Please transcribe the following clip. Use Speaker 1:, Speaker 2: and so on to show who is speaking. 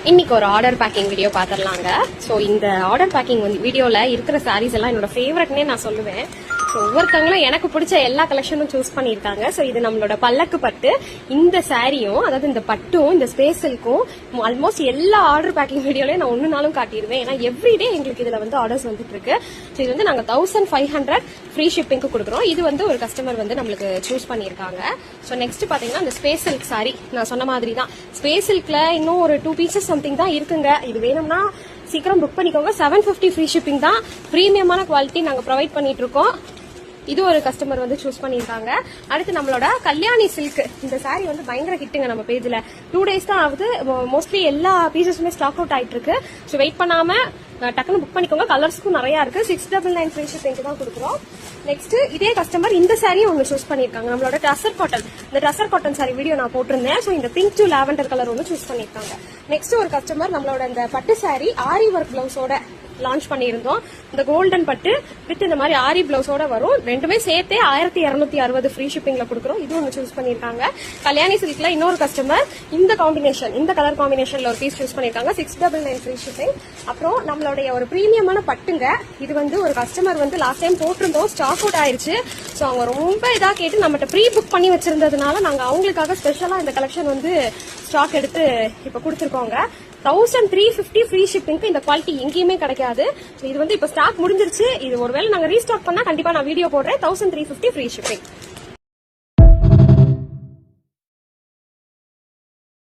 Speaker 1: இன்னைக்கு ஒரு order packing video பாத்திரலாங்க. So இந்த ஆர்டர் பேக்கிங் வீடியோல இருக்கிற சாரீஸ் எல்லாம் என்னோட ஃபேவரட்னே நான் சொல்லுவேன். ஸோ ஒவ்வொருத்தவங்களும் எனக்கு பிடிச்ச எல்லா கலெக்ஷனும் சூஸ் பண்ணியிருக்காங்க. ஸோ இது நம்மளோட பல்லக்கு பட்டு. இந்த சாரியும் அதாவது இந்த பட்டும் இந்த ஸ்பேஸ் சில்க்கும் ஆல்மோஸ்ட் எல்லா ஆர்டர் பேக்கிங் வீடியோலயும் நான் ஒன்னுனாலும் காட்டிடுவேன். ஏன்னா எவ்ரிடே எங்களுக்கு இதுல ஆர்டர்ஸ் வந்துட்டு இருக்கு. ஸோ இது நாங்க 1500 ஃப்ரீ ஷிப்பிங்க்கு கொடுக்குறோம். இது ஒரு கஸ்டமர் நம்மளுக்கு சூஸ் பண்ணியிருக்காங்க. ஸோ நெக்ஸ்ட் பாத்தீங்கன்னா இந்த ஸ்பேஸ் சில்க் சாரி நான் சொன்ன மாதிரி தான். ஸ்பேஸ் சில்க்ல இன்னும் ஒரு 2 பீசஸ் சம்திங் தான் இருக்குங்க. இது வேணும்னா சீக்கிரம் புக் பண்ணிக்கோங்க. 750 ஃப்ரீ ஷிப்பிங் தான். பிரீமியமான குவாலிட்டி நாங்க ப்ரொவைட் பண்ணிட்டு இருக்கோம். இது ஒரு கஸ்டமர் சூஸ் பண்ணிருக்காங்க. அடுத்து நம்மளோட கல்யாணி சில்க் இந்த சாரி பயங்கர ஹிட்டுங்க. நம்ம பேஜ்ல 2 டேஸ் தான் ஆகுது. மோஸ்ட்லி எல்லா பீசஸுமே ஸ்டாக் அவுட் ஆயிட்டு இருக்கு. ஸோ வெயிட் பண்ணாம டக்குன்னு புக் பண்ணிக்கோங்க. கலர்ஸ்க்கும் நிறைய இருக்கு. 699 ஃப்ரீ ஷிப்பிங் தான் கொடுக்குறோம். நெக்ஸ்ட் இதே கஸ்டமர் இந்த சாரியும் அவங்க சூஸ் பண்ணிருக்காங்க. நம்மளோட டசர் காட்டன் இந்த டசர் காட்டன் சாரி வீடியோ நான் போட்டிருந்தேன். ஸோ இந்த pink to lavender colour choose பண்ணிருக்காங்க. நெக்ஸ்ட் ஒரு கஸ்டமர் நம்மளோட இந்த பட்டு சாரி ஆரி ஒர்க் பிளவுஸோட லான்ச் பண்ணியிருந்தோம். இந்த கோல்டன் பட்டு வித் இந்த மாதிரி ஆரி பிளவுஸோட வரும். ரெண்டுமே சேர்த்தே 1260 ஃப்ரீ ஷிப்பிங்ல கொடுக்குறோம். இது ஒன்று சூஸ் பண்ணிருக்காங்க. கல்யாணி சில்க்ல இன்னொரு கஸ்டமர் இந்த காம்பினேஷன் இந்த கலர் காம்பினேஷன்ல ஒரு பீஸ் சூஸ் பண்ணிருக்காங்க. 699 ஃப்ரீ ஷிப்பிங். அப்புறம் நம்மளுடைய ஒரு பிரீமியமான பட்டுங்க. இது ஒரு கஸ்டமர் லாஸ்ட் டைம் போட்டிருந்தோம், ஸ்டாக் அவுட் ஆயிருச்சு. ஸோ அவங்க ரொம்ப இதா கேட்டு நம்மகிட்ட ப்ரீ புக் பண்ணி வச்சிருந்ததுனால நாங்க அவங்களுக்காக ஸ்பெஷலா இந்த கலெக்ஷன் ஸ்டாக் எடுத்து இப்ப கொடுத்துருக்கோங்க. 1350 ஃப்ரீ ஷிப்பிங்க்கு இந்த குவாலிட்டி எங்கேயுமே கிடைக்காது. இது இப்ப ஸ்டாக் முடிஞ்சிருச்சு. இது ஒருவேளை நாங்க ரீஸ்டாக் பண்ணா கண்டிப்பா நான் வீடியோ போடுறேன். 1350 ஃப்ரீ ஷிப்பிங்.